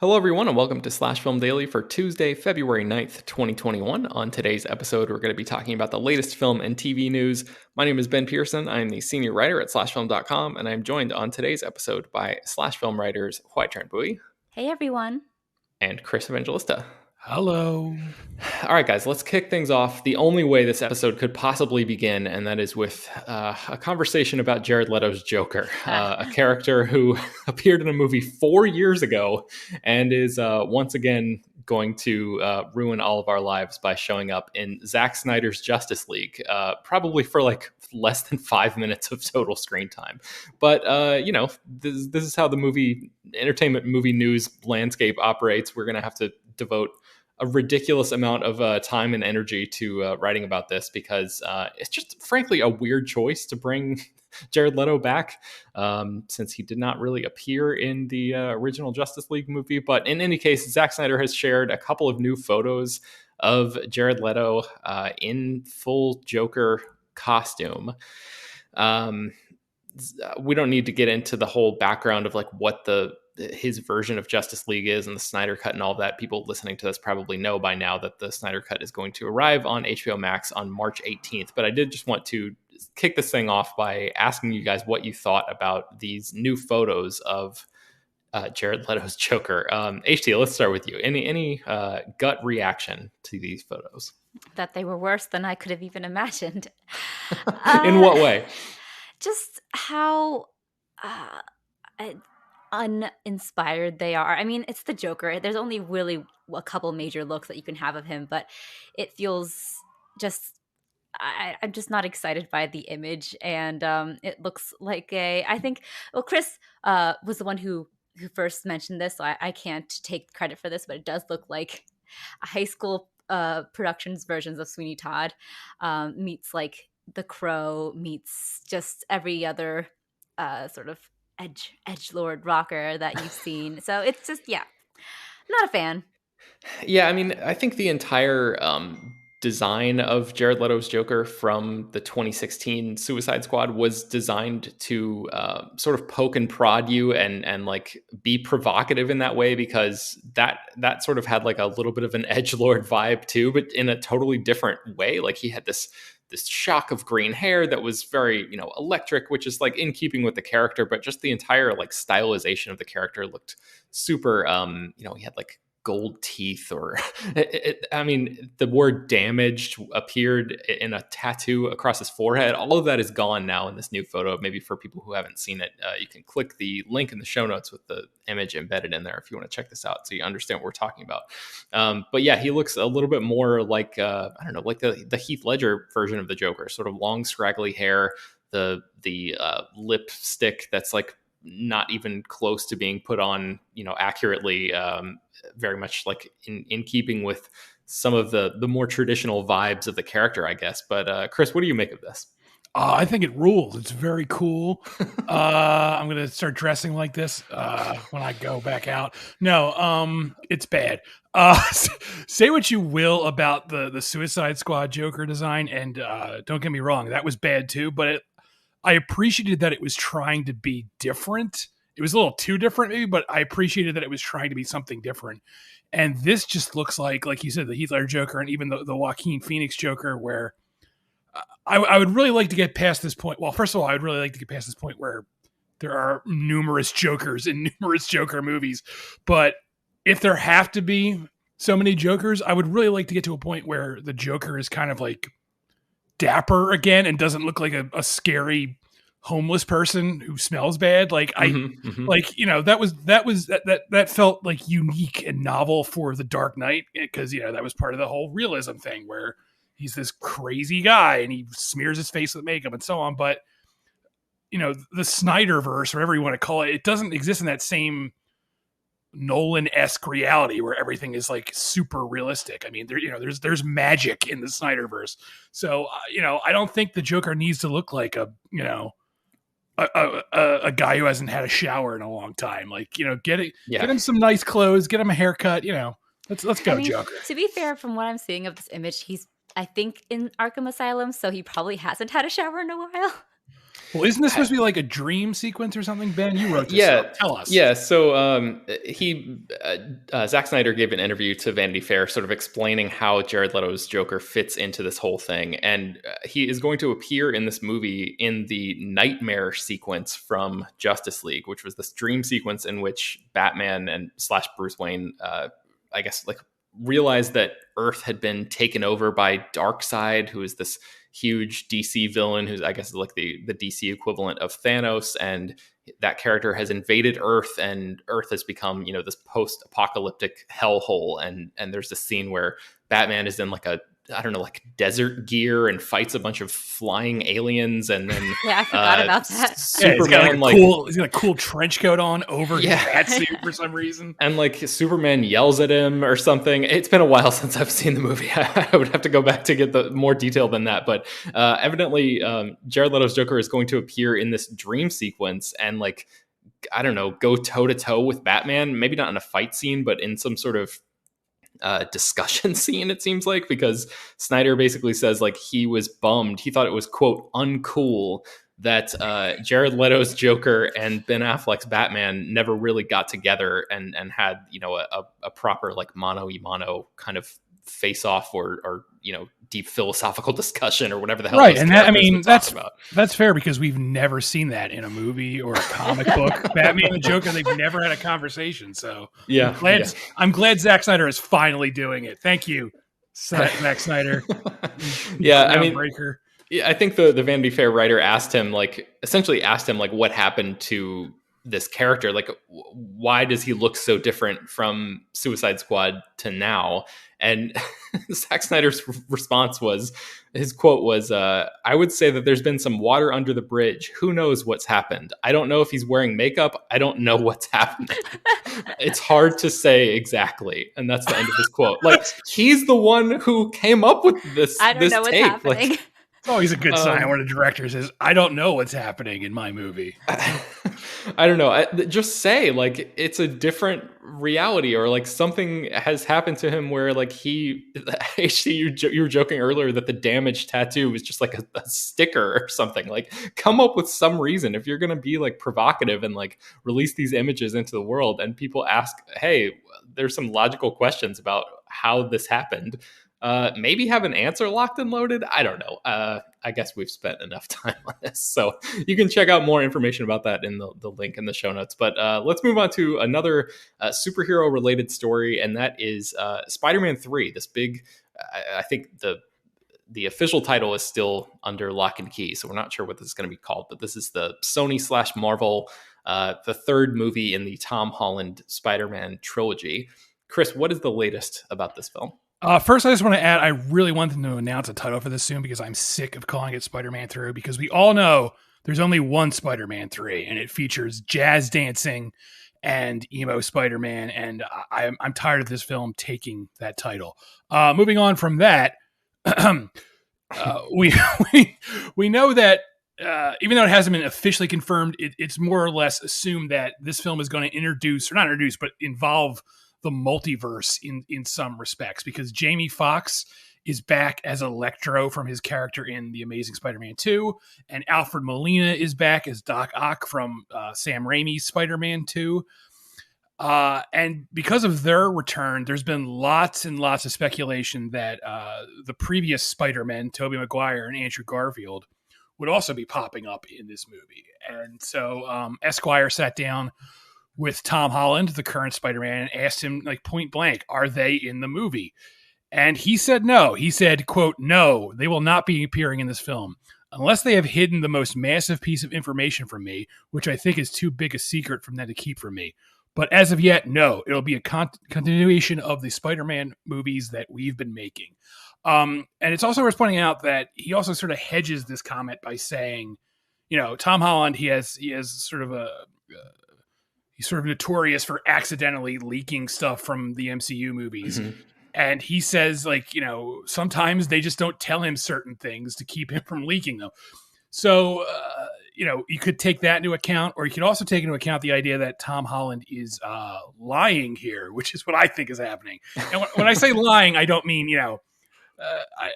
Hello, everyone, and welcome to Slash Film Daily for Tuesday, February 9th, 2021. On today's episode, we're going to be talking about the latest film and TV news. My name is Ben Pearson. I am the senior writer at slashfilm.com, and I'm joined on today's episode by Slash Film writers Hoai-Tran Hey, everyone. and Chris Evangelista. Hello. All right, guys, let's kick things off the only way this episode could possibly begin, and that is with a conversation about Jared Leto's Joker, a character who appeared in a movie 4 years ago and is once again going to ruin all of our lives by showing up in Zack Snyder's Justice League, probably for like less than 5 minutes of total screen time. But, this is how the entertainment movie news landscape operates. We're going to have to devote a ridiculous amount of time and energy to writing about this because it's just frankly a weird choice to bring Jared Leto back since he did not really appear in the original Justice League movie. But in any case, Zack Snyder has shared a couple of new photos of Jared Leto in full Joker costume. We don't need to get into the whole background of like what his version of Justice League is and the Snyder Cut and all of that. People listening to this probably know by now that the Snyder Cut is going to arrive on HBO Max on March 18th. But I did just want to kick this thing off by asking you guys what you thought about these new photos of Jared Leto's Joker. HT, let's start with you. Any gut reaction to these photos? That they were worse than I could have even imagined. In what way? Just how uninspired they are. I mean, it's the Joker. There's only really a couple major looks that you can have of him, but it feels just... I'm just not excited by the image, and it looks like I think, well, Chris was the one who first mentioned this, so I can't take credit for this, but it does look like a high school productions versions of Sweeney Todd meets like The Crow meets just every other sort of edgelord rocker that you've seen. So it's just, yeah, not a fan. Yeah, I mean, I think the entire design of Jared Leto's Joker from the 2016 Suicide Squad was designed to sort of poke and prod you and like be provocative in that way, because that sort of had like a little bit of an edgelord vibe too, but in a totally different way. Like he had this shock of green hair that was very, electric, which is like in keeping with the character, but just the entire like stylization of the character looked super, he had like gold teeth I mean, the word damaged appeared in a tattoo across his forehead. All of that is gone now in this new photo. Maybe for people who haven't seen it, you can click the link in the show notes with the image embedded in there if you want to check this out so you understand what we're talking about. But yeah, he looks a little bit more like, like the Heath Ledger version of the Joker, sort of long, scraggly hair, the lipstick that's like not even close to being put on, accurately, very much like in keeping with some of the more traditional vibes of the character, I guess. But Chris, what do you make of this? I think it rules. It's very cool. I'm going to start dressing like this when I go back out. No, it's bad. Say what you will about the Suicide Squad Joker design, and don't get me wrong, that was bad too, but I appreciated that it was trying to be different. It was a little too different maybe, but I appreciated that it was trying to be something different. And this just looks like you said, the Heath Ledger Joker and even the Joaquin Phoenix Joker, where I would really like to get past this point. Well, first of all, I would really like to get past this point where there are numerous Jokers in numerous Joker movies. But if there have to be so many Jokers, I would really like to get to a point where the Joker is kind of like dapper again and doesn't look like a scary homeless person who smells bad. Like that felt like unique and novel for the Dark Knight, because that was part of the whole realism thing where he's this crazy guy and he smears his face with makeup and so on. But the Snyderverse, or whatever you want to call it doesn't exist in that same Nolan-esque reality where everything is like super realistic. I mean, there's magic in the Snyderverse. So, I don't think the Joker needs to look like a guy who hasn't had a shower in a long time. Like, get him some nice clothes, get him a haircut, let's go, Joker. To be fair, from what I'm seeing of this image, he's, I think, in Arkham Asylum, so he probably hasn't had a shower in a while. Well, isn't this supposed to be like a dream sequence or something, Ben? You wrote this Yeah, up. Tell us. Yeah, so Zack Snyder gave an interview to Vanity Fair sort of explaining how Jared Leto's Joker fits into this whole thing. And he is going to appear in this movie in the nightmare sequence from Justice League, which was this dream sequence in which Batman and / Bruce Wayne, I guess, like realized that Earth had been taken over by Darkseid, who is this huge DC villain who's, I guess, like the DC equivalent of Thanos, and that character has invaded Earth, and Earth has become, you know, this post-apocalyptic hellhole. And there's this scene where Batman is in like a, I don't know, like desert gear and fights a bunch of flying aliens, and then I forgot about that. Superman, he's got a cool trench coat on over his bat suit for some reason, and like Superman yells at him or something. It's been a while since I've seen the movie. I would have to go back to get the more detail than that, but evidently Jared Leto's Joker is going to appear in this dream sequence and, like, I don't know, go toe to toe with Batman. Maybe not in a fight scene, but in some sort of discussion scene, it seems like, because Snyder basically says, like, he was bummed. He thought it was, quote, uncool that Jared Leto's Joker and Ben Affleck's Batman never really got together and had, you know, a proper, like, mano-y-mano kind of face off or you know, deep philosophical discussion or whatever the hell. Right, and that, I mean, that's fair, because we've never seen that in a movie or a comic book. Batman and Joker, they've never had a conversation. So yeah, I'm glad Zack Snyder is finally doing it. Thank you, Zack Snyder. Yeah, I mean, breaker. I think the Vanity Fair writer essentially asked him, like, what happened to this character? Like, why does he look so different from Suicide Squad to now? And Zack Snyder's response was, his quote was, I would say that there's been some water under the bridge. Who knows what's happened? I don't know if he's wearing makeup. I don't know what's happening. It's hard to say exactly. And that's the end of his quote. Like, he's the one who came up with this. I don't know what's happening. Like, it's always a good sign when a director says, I don't know what's happening in my movie. I don't know. Just say, like, it's a different reality, or like something has happened to him where, like, you were joking earlier that the damaged tattoo was just like a sticker or something. Like, come up with some reason if you're going to be, like, provocative and, like, release these images into the world and people ask, hey, there's some logical questions about how this happened. Maybe have an answer locked and loaded. I don't know. I guess we've spent enough time on this. So you can check out more information about that in the link in the show notes. But let's move on to another superhero related story. And that is Spider-Man 3, this big, I think the official title is still under lock and key. So we're not sure what this is going to be called, but this is the Sony / Marvel, the third movie in the Tom Holland Spider-Man trilogy. Chris, what is the latest about this film? First, I just want to add, I really want them to announce a title for this soon, because I'm sick of calling it Spider-Man 3, because we all know there's only one Spider-Man 3, and it features jazz dancing and emo Spider-Man, and I'm tired of this film taking that title. Moving on from that, we know that even though it hasn't been officially confirmed, it's more or less assumed that this film is going to involve the multiverse in some respects, because Jamie Foxx is back as Electro from his character in The Amazing Spider-Man 2, and Alfred Molina is back as Doc Ock from Sam Raimi's Spider-Man 2. And because of their return, there's been lots and lots of speculation that the previous Spider-Men, Tobey Maguire and Andrew Garfield, would also be popping up in this movie. And so Esquire sat down with Tom Holland, the current Spider-Man, and asked him, like, point blank, are they in the movie? And he said no. He said, quote, no, they will not be appearing in this film unless they have hidden the most massive piece of information from me, which I think is too big a secret from them to keep from me. But as of yet, no, it'll be a continuation of the Spider-Man movies that we've been making. And it's also worth pointing out that he also sort of hedges this comment by saying, you know, Tom Holland, he has sort of he's sort of notorious for accidentally leaking stuff from the MCU movies. Mm-hmm. And he says, like, you know, sometimes they just don't tell him certain things to keep him from leaking them. So, you know, you could take that into account, or you could also take into account the idea that Tom Holland is lying here, which is what I think is happening. And when I say lying, I don't mean, you know,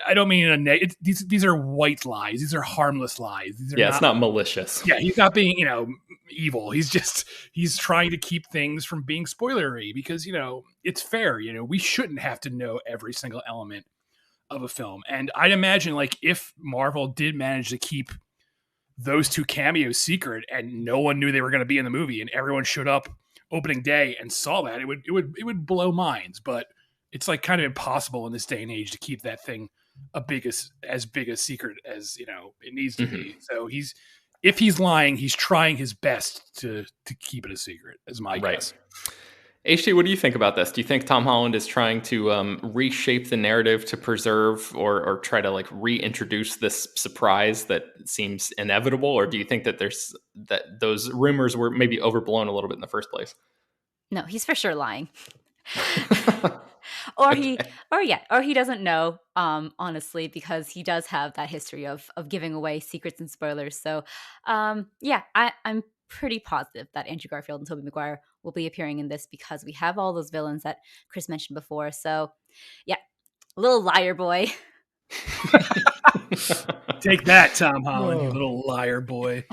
I don't mean in a these are white lies. These are harmless lies. These are it's not malicious. Yeah, he's not being, evil. He's trying to keep things from being spoilery because, it's fair. We shouldn't have to know every single element of a film. And I'd imagine, like, if Marvel did manage to keep those two cameos secret and no one knew they were going to be in the movie and everyone showed up opening day and saw that, it would blow minds. But it's like kind of impossible in this day and age to keep that thing as big a secret as it needs to be. So if he's lying, he's trying his best to keep it a secret, is my guess. HT, what do you think about this? Do you think Tom Holland is trying to reshape the narrative to preserve or try to like reintroduce this surprise that seems inevitable, or do you think that those rumors were maybe overblown a little bit in the first place? No, he's for sure lying. Or he doesn't know, honestly, because he does have that history of giving away secrets and spoilers. So, I'm pretty positive that Andrew Garfield and Tobey Maguire will be appearing in this because we have all those villains that Chris mentioned before. So, yeah, little liar boy. Take that, Tom Holland, you little liar boy.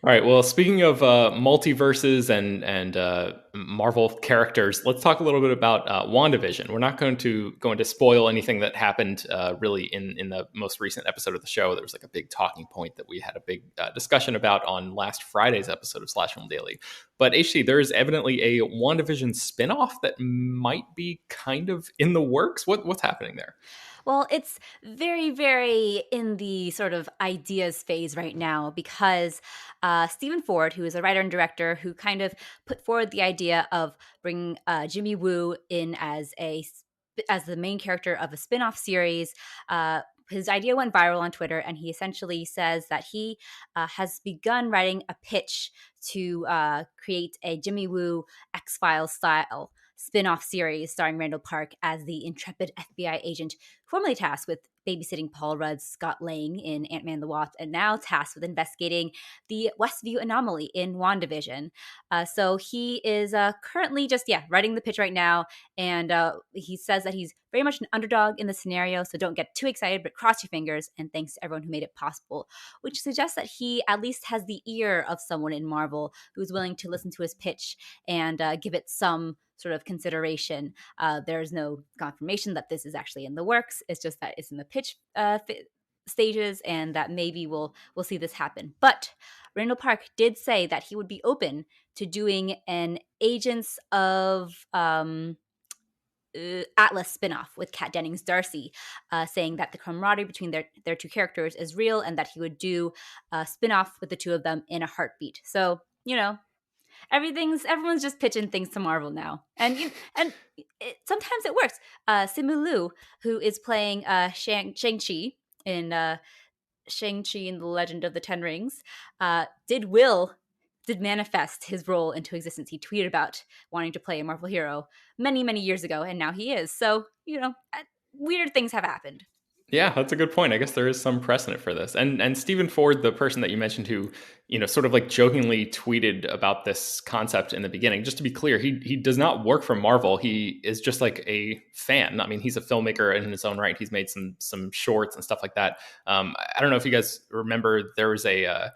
All right. Well, speaking of multiverses and Marvel characters, let's talk a little bit about WandaVision. We're not going to spoil anything that happened really in the most recent episode of the show. There was like a big talking point that we had a big discussion about on last Friday's episode of Slash Film Daily. But HC, there is evidently a WandaVision spinoff that might be kind of in the works. What's happening there? Well, it's very, very in the sort of ideas phase right now because Stephen Ford, who is a writer and director who kind of put forward the idea of bringing Jimmy Woo in as the main character of a spin-off series. His idea went viral on Twitter, and he essentially says that he has begun writing a pitch to create a Jimmy Woo X-Files style spin-off series starring Randall Park as the intrepid FBI agent formerly tasked with babysitting Paul Rudd's Scott Lang in Ant-Man and the Wasp, and now tasked with investigating the Westview anomaly in WandaVision. So he is currently just writing the pitch right now, and he says that he's very much an underdog in the scenario, so don't get too excited, but cross your fingers, and thanks to everyone who made it possible, which suggests that he at least has the ear of someone in Marvel who's willing to listen to his pitch and give it some sort of consideration. There's no confirmation that this is actually in the works. It's just that it's in the pitch stages, and that maybe we'll see this happen. But Randall Park did say that he would be open to doing an Agents of Atlas spinoff with Kat Dennings Darcy, saying that the camaraderie between their two characters is real, and that he would do a spinoff with the two of them in a heartbeat. So everyone's just pitching things to Marvel now, and sometimes it works. Simu Liu, who is playing Shang-Chi in Shang-Chi and the Legend of the Ten Rings, did manifest his role into existence. He tweeted about wanting to play a Marvel hero many, many years ago, and now he is. So weird things have happened. Yeah, that's a good point. I guess there is some precedent for this. And Stephen Ford, the person that you mentioned who, sort of like jokingly tweeted about this concept in the beginning, just to be clear, he does not work for Marvel. He is just like a fan. I mean, he's a filmmaker in his own right. He's made some shorts and stuff like that. I don't know if you guys remember, there was a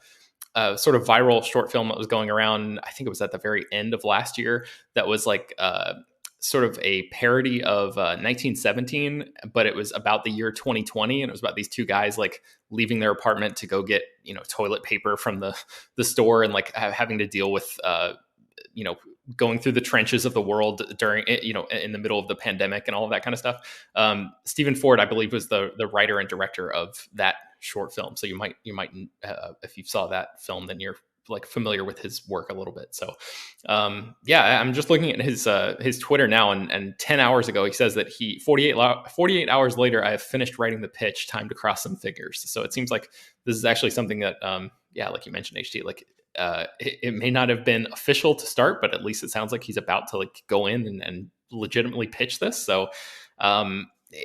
sort of viral short film that was going around. I think it was at the very end of last year that was like sort of a parody of 1917, but it was about the year 2020, and it was about these two guys like leaving their apartment to go get toilet paper from the store, and like having to deal with going through the trenches of the world during in the middle of the pandemic and all of that kind of stuff. Stephen Ford, I believe, was the writer and director of that short film. So you might if you saw that film, then you're like familiar with his work a little bit. So I'm just looking at his Twitter now, and 10 hours ago he says that 48 hours later, I have finished writing the pitch, time to cross some figures. So it seems like this is actually something that like you mentioned, HT, like it may not have been official to start, but at least it sounds like he's about to like go in and legitimately pitch this. So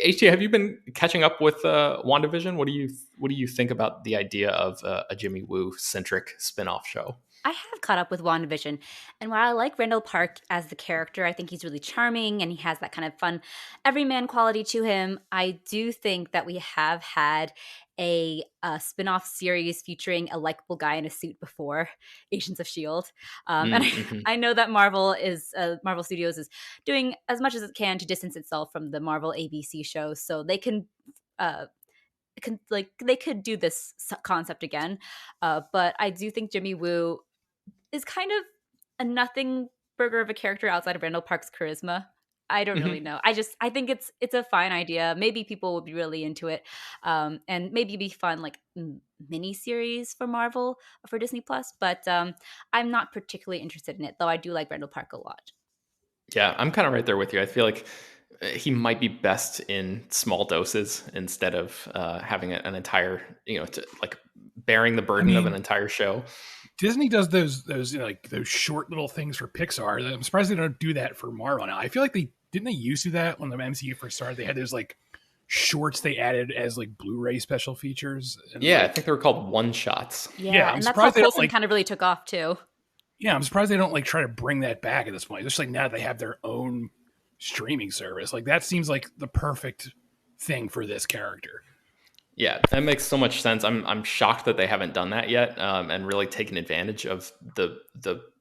HT, have you been catching up with WandaVision? What do you think about the idea of a Jimmy Woo centric spinoff show? I have caught up with WandaVision, and while I like Randall Park as the character, I think he's really charming and he has that kind of fun everyman quality to him. I do think that we have had a spin-off series featuring a likable guy in a suit before, Agents of Shield, and Mm-hmm. I know that Marvel Studios is doing as much as it can to distance itself from the Marvel ABC shows, so they uh, they could do this concept again. But I do think Jimmy Woo is kind of a nothing burger of a character outside of Randall Park's charisma. I don't really know. I think it's a fine idea. Maybe people will be really into it, and maybe be fun like mini series for Marvel for Disney Plus. But I'm not particularly interested in it, though. I do like Randall Park a lot. Yeah, I'm kind of right there with you. I feel like he might be best in small doses instead of having an entire, like bearing the I burden of an mean, entire show. Disney does those like those short little things for Pixar. I'm surprised they don't do that for Marvel now. I feel like they used to do that when the MCU first started. They had those like shorts they added as like Blu-ray special features. And Yeah, I like, think they were called one shots. Yeah, I'm and that's how surprised they don't Coulson like. kind of really took off too. Yeah, I'm surprised they don't like try to bring that back at this point. Just like now they have their own streaming service. Like that seems like the perfect thing for this character. Yeah, that makes so much sense. I'm shocked that they haven't done that yet, and really taken advantage of the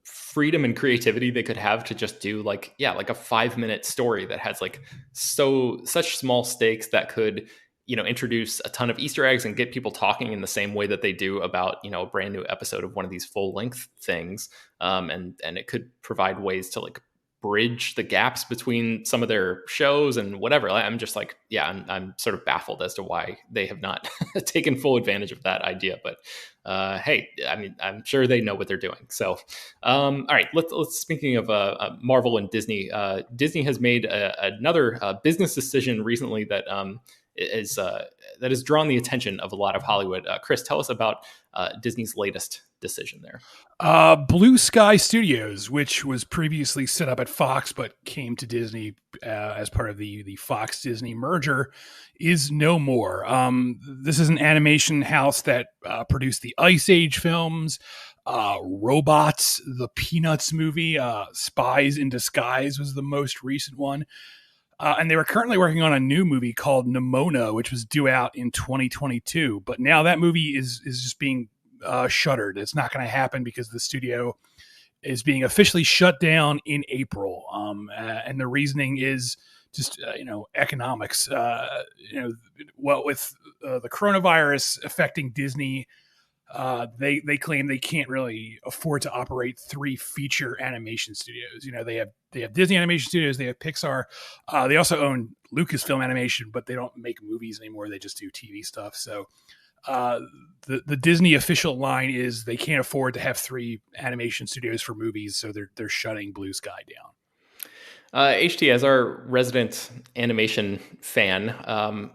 freedom and creativity they could have to just do like a 5-minute story that has like such small stakes that could introduce a ton of Easter eggs and get people talking in the same way that they do about a brand new episode of one of these full length things, and it could provide ways to like bridge the gaps between some of their shows and whatever. I'm just like, yeah, I'm sort of baffled as to why they have not taken full advantage of that idea. But hey, I mean, I'm sure they know what they're doing. So, all right, let's speaking of Marvel and Disney, Disney has made another business decision recently that that has drawn the attention of a lot of Hollywood. Chris, tell us about Disney's latest decision there. Blue Sky Studios, which was previously set up at Fox but came to Disney as part of the Fox Disney merger, is no more. This is an animation house that produced the Ice Age films, Robots, the Peanuts movie, Spies in Disguise was the most recent one. And they were currently working on a new movie called Nimona, which was due out in 2022. But now that movie is just being shuttered. It's not going to happen because the studio is being officially shut down in April. And the reasoning is just economics. What with the coronavirus affecting Disney, they claim they can't really afford to operate 3 feature animation studios. They have Disney Animation Studios, they have Pixar, they also own Lucasfilm Animation, but they don't make movies anymore. They just do TV stuff. So the Disney official line is they can't afford to have 3 animation studios for movies, so they're shutting Blue Sky down. HT, as our resident animation fan,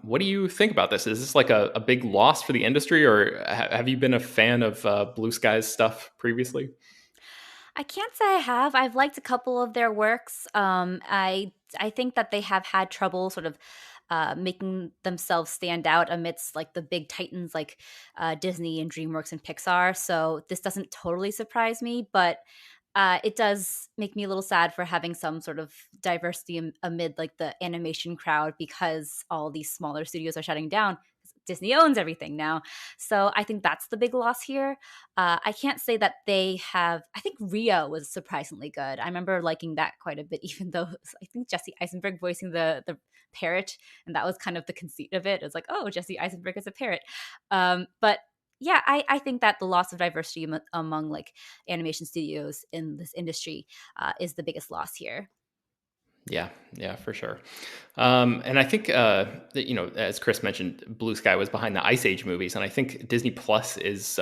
what do you think about this? Is this like a big loss for the industry, or have you been a fan of Blue Sky's stuff previously? I can't say I have. I've liked a couple of their works. I think that they have had trouble sort of making themselves stand out amidst like the big titans like Disney and DreamWorks and Pixar. So this doesn't totally surprise me, but it does make me a little sad for having some sort of diversity amid like the animation crowd because all these smaller studios are shutting down. Disney owns everything now. So I think that's the big loss here. I can't say that they have. I think Rio was surprisingly good. I remember liking that quite a bit, even though I think Jesse Eisenberg voicing the parrot, and that was kind of the conceit of it. It was like, oh, Jesse Eisenberg is a parrot. But yeah, I think that the loss of diversity among like animation studios in this industry is the biggest loss here. Yeah, for sure. And I think that, as Chris mentioned, Blue Sky was behind the Ice Age movies, and I think Disney Plus is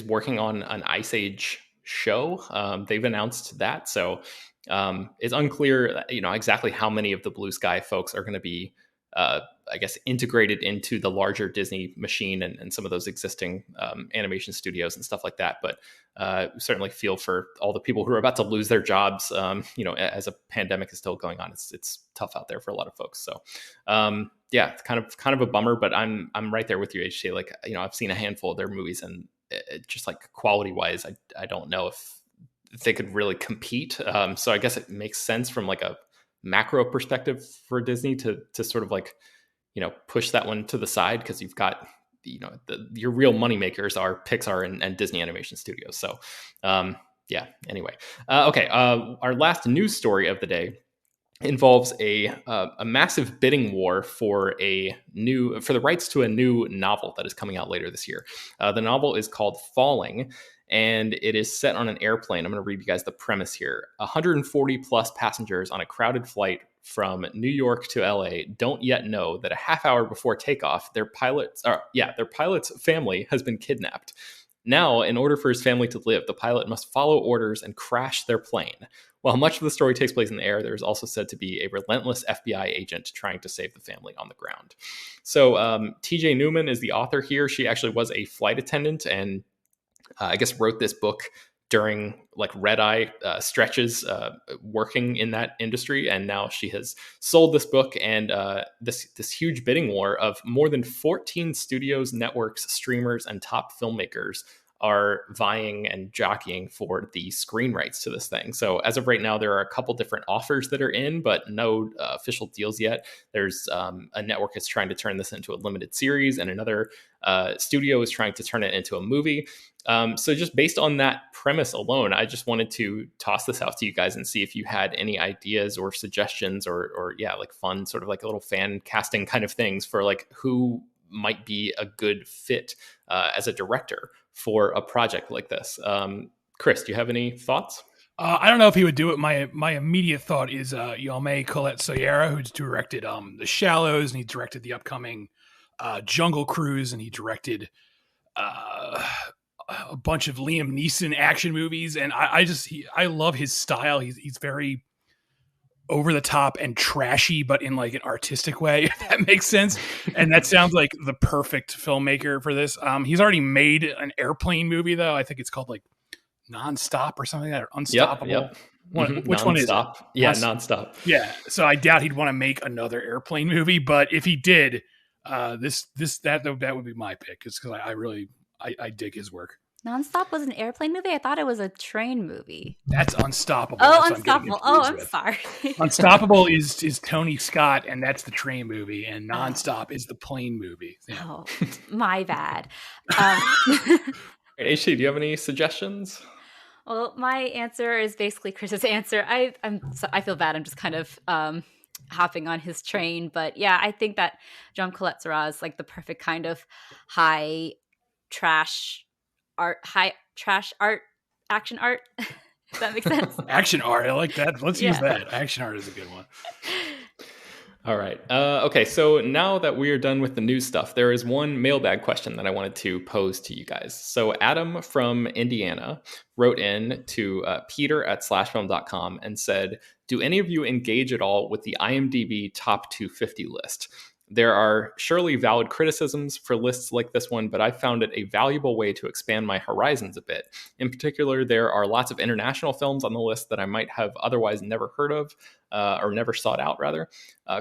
working on an Ice Age show. They've announced that, so it's unclear, exactly how many of the Blue Sky folks are going to be, I guess, integrated into the larger Disney machine and some of those existing animation studios and stuff like that. But certainly feel for all the people who are about to lose their jobs. As a pandemic is still going on, it's tough out there for a lot of folks. So yeah, it's kind of a bummer. But I'm right there with you, HT. Like, I've seen a handful of their movies, and just like quality wise, I don't know if they could really compete. So I guess it makes sense from like a macro perspective for Disney to sort of like, push that one to the side, because you've got, your real money makers are Pixar and Disney Animation Studios. So yeah, anyway. Okay, our last news story of the day involves a massive bidding war for the rights to a new novel that is coming out later this year. The novel is called Falling, and it is set on an airplane. I'm going to read you guys the premise here. 140 plus passengers on a crowded flight from New York to LA don't yet know that a half hour before takeoff, their pilot's family has been kidnapped. Now, in order for his family to live, the pilot must follow orders and crash their plane. While much of the story takes place in the air, there is also said to be a relentless FBI agent trying to save the family on the ground. So TJ Newman is the author here. She actually was a flight attendant and I guess wrote this book during like red eye stretches working in that industry. And now she has sold this book, and this huge bidding war of more than 14 studios, networks, streamers, and top filmmakers are vying and jockeying for the screen rights to this thing. So as of right now, there are a couple different offers that are in, but no official deals yet. There's a network that's trying to turn this into a limited series, and another studio is trying to turn it into a movie. So just based on that premise alone, I just wanted to toss this out to you guys and see if you had any ideas or suggestions or like fun sort of like a little fan casting kind of things for like who might be a good fit as a director for a project like this. Chris, do you have any thoughts? I don't know if he would do it. My immediate thought is Jaume Collet-Serra, who's directed The Shallows, and he directed the upcoming Jungle Cruise, and he directed a bunch of Liam Neeson action movies. And I love his style. He's very over the top and trashy, but in like an artistic way, if that makes sense. And that sounds like the perfect filmmaker for this. He's already made an airplane movie though. I think it's called like Nonstop or something like that, or Unstoppable. Yep. Which one is it? Yeah, Nonstop. Yeah. So I doubt he'd want to make another airplane movie, but if he did, that would be my pick. It's because I dig his work. Nonstop was an airplane movie? I thought it was a train movie. That's Unstoppable. Oh, that's Unstoppable. I'm sorry. Unstoppable is Tony Scott, and that's the train movie, and Nonstop is the plane movie. Yeah. Oh, my bad. HT, do you have any suggestions? Well, my answer is basically Chris's answer. I feel bad. I'm just kind of hopping on his train, but yeah, I think that Jaume Collet-Serra is like the perfect kind of high trash art, action art. If that makes sense. Action art, I like that. Let's use that. Action art is a good one. All right. Okay, so now that we are done with the news stuff, there is one mailbag question that I wanted to pose to you guys. So Adam from Indiana wrote in to peter@slashfilm.com and said, do any of you engage at all with the IMDb top 250 list? There are surely valid criticisms for lists like this one, but I found it a valuable way to expand my horizons a bit. In particular, there are lots of international films on the list that I might have otherwise never heard of, or never sought out, rather.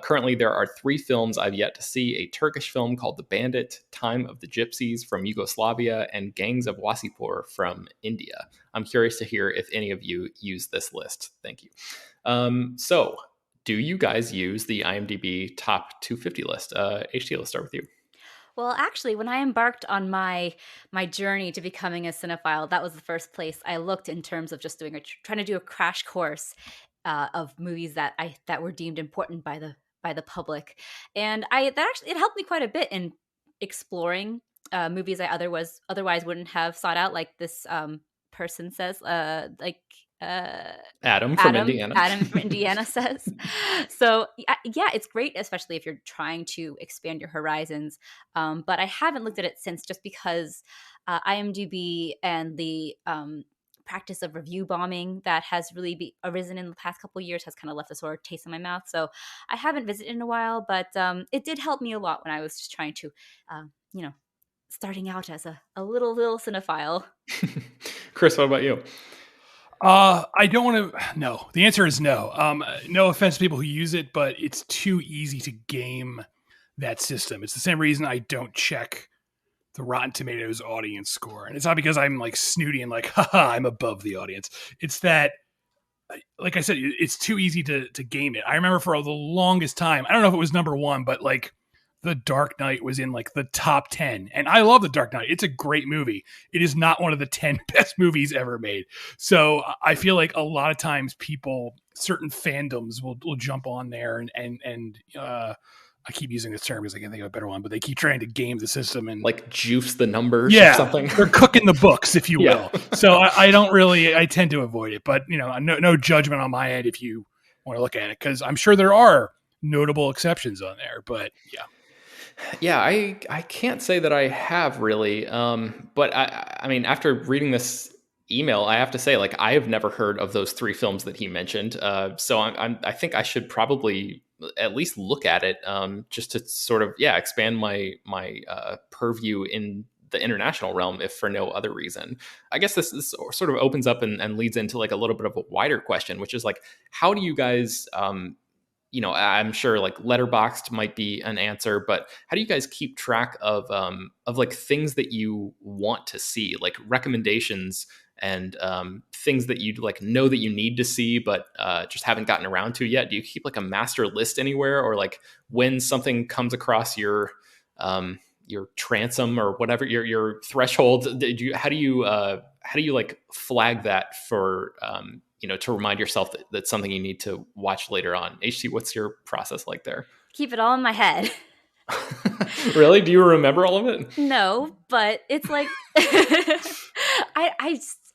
Currently, there are 3 films I've yet to see: a Turkish film called The Bandit, Time of the Gypsies from Yugoslavia, and Gangs of Wasseypur from India. I'm curious to hear if any of you use this list. Thank you. So, do you guys use the IMDb top 250 list? HT, let's start with you. Well, actually, when I embarked on my journey to becoming a cinephile, that was the first place I looked in terms of just trying to do a crash course of movies that were deemed important by the public, and it helped me quite a bit in exploring movies I otherwise wouldn't have sought out, like this person says, Adam from Indiana. Adam from Indiana says. So yeah, it's great, especially if you're trying to expand your horizons. But I haven't looked at it since, just because IMDb and the practice of review bombing that has really arisen in the past couple of years has kind of left a sore taste in my mouth. So I haven't visited in a while, but it did help me a lot when I was just trying to, starting out as a little cinephile. Chris, what about you? I don't want to. No, the answer is no. No offense to people who use it, but it's too easy to game that system. It's the same reason I don't check the Rotten Tomatoes audience score. And it's not because I'm like snooty and like, haha, I'm above the audience. It's that, like I said, it's too easy to game it. I remember for the longest time, I don't know if it was number one, but like The Dark Knight was in like the top 10. And I love The Dark Knight. It's a great movie. It is not one of the 10 best movies ever made. So I feel like a lot of times certain fandoms will jump on there and I keep using this term because I can't think of a better one, but they keep trying to game the system and like juice the numbers or something. They're cooking the books, if you will. So I tend to avoid it, but no judgment on my end if you want to look at it, because I'm sure there are notable exceptions on there, but yeah, I can't say that I have really, but I mean, after reading this email, I have to say, like, I have never heard of those 3 films that he mentioned, so I think I should probably at least look at it, just to sort of expand my purview in the international realm, if for no other reason. I guess this sort of opens up and leads into like a little bit of a wider question, which is like, how do you guys I'm sure like Letterboxd might be an answer, but how do you guys keep track of like things that you want to see, like recommendations and things that you'd like know that you need to see, but just haven't gotten around to yet? Do you keep like a master list anywhere, or like when something comes across your transom or whatever, your threshold, how do you like flag that for to remind yourself that that's something you need to watch later on? HT, what's your process like there? Keep it all in my head. Really? Do you remember all of it? No, but it's like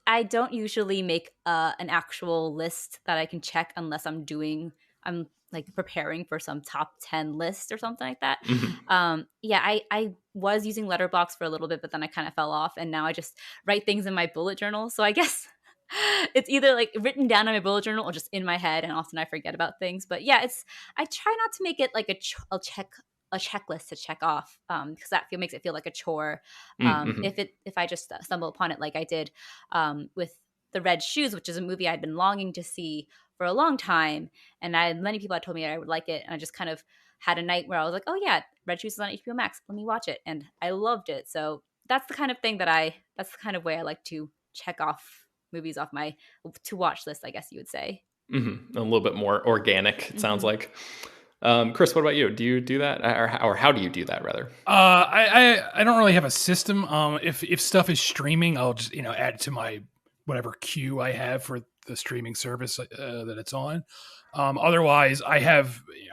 I don't usually make an actual list that I can check unless I'm like preparing for some top 10 list or something like that. Mm-hmm. I was using Letterboxd for a little bit, but then I kind of fell off, and now I just write things in my bullet journal. So I guess it's either like written down in my bullet journal or just in my head, and often I forget about things. But yeah, I try not to make it like a checklist to check off, because that makes it feel like a chore. Mm-hmm. If I just stumble upon it, like I did with The Red Shoes, which is a movie I'd been longing to see for a long time, and many people had told me I would like it, and I just kind of had a night where I was like, oh yeah, Red Shoes is on HBO Max, let me watch it, and I loved it. So that's the kind of thing that's the kind of way I like to check off movies off my to watch list, I guess you would say. Mm-hmm. A little bit more organic, it sounds Mm-hmm. like. Chris, what about you? Do you do that, or how do you do that rather? I don't really have a system. If stuff is streaming, I'll just add it to my whatever queue I have for the streaming service that it's on. Otherwise, I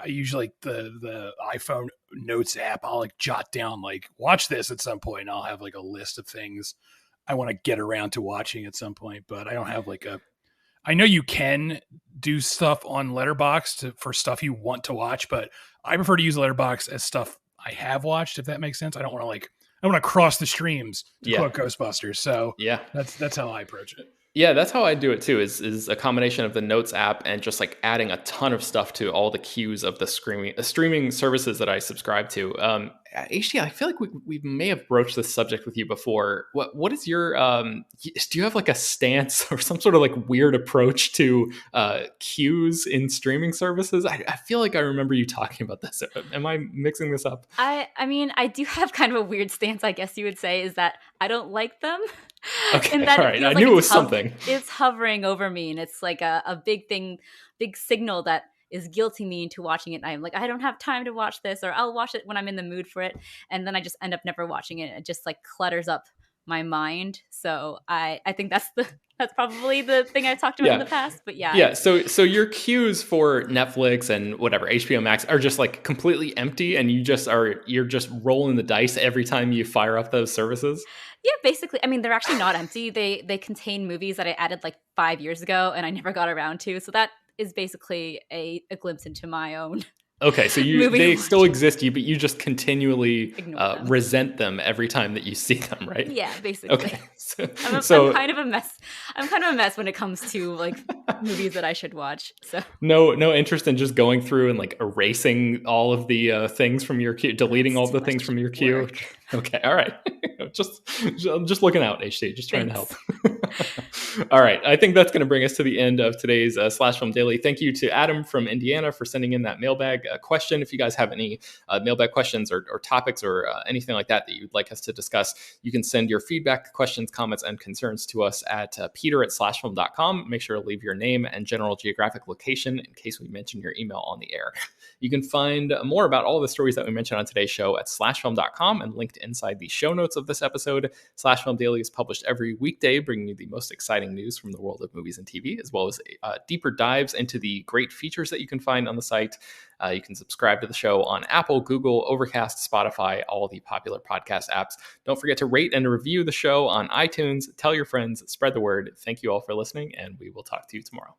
usually the iPhone notes app. I'll like jot down like watch this at some point. And I'll have like a list of things I want to get around to watching at some point. But I don't have like I know you can do stuff on Letterboxd for stuff you want to watch, but I prefer to use Letterboxd as stuff I have watched, if that makes sense. I don't want to cross the streams to quote Ghostbusters. So yeah, that's how I approach it. Yeah, that's how I do it too, is a combination of the Notes app and just like adding a ton of stuff to all the queues of the streaming services that I subscribe to. HT, I feel like we may have broached this subject with you before. What is your do you have like a stance or some sort of like weird approach to queues in streaming services? I feel like I remember you talking about this. Am I mixing this up? I mean, I do have kind of a weird stance, I guess you would say, is that I don't like them. Okay, and that all right. I like knew it was something. It's hovering over me, and it's like a big thing, big signal that is guilting me into watching it. And I'm like, I don't have time to watch this, or I'll watch it when I'm in the mood for it, and then I just end up never watching it. It just like clutters up my mind. So I think that's probably the thing I've talked about in the past. But yeah. So your queues for Netflix and whatever HBO Max are just like completely empty, and you're just rolling the dice every time you fire up those services. Yeah, basically. I mean, they're actually not empty. They contain movies that I added like 5 years ago and I never got around to. So that is basically a glimpse into my own. Okay, so they still exist, but you just continually resent them every time that you see them, right? Yeah, basically. Okay, I'm kind of a mess. I'm kind of a mess when it comes to like movies that I should watch. So no interest in just going through and like erasing all of the things from your queue, deleting all the things from your queue. Okay, all right. I'm just looking out, HT, just trying to help. All right. I think that's going to bring us to the end of today's Slash Film Daily. Thank you to Adam from Indiana for sending in that mailbag question. If you guys have any mailbag questions or topics or anything like that you'd like us to discuss, you can send your feedback, questions, comments, and concerns to us at peter@slashfilm.com. Make sure to leave your name and general geographic location in case we mention your email on the air. You can find more about all the stories that we mentioned on today's show at slashfilm.com and linked inside the show notes of this episode. Slash Film Daily is published every weekday, bringing you the most exciting news from the world of movies and TV, as well as deeper dives into the great features that you can find on the site. You can subscribe to the show on Apple, Google, Overcast, Spotify, all the popular podcast apps. Don't forget to rate and review the show on iTunes. Tell your friends, spread the word. Thank you all for listening, and we will talk to you tomorrow.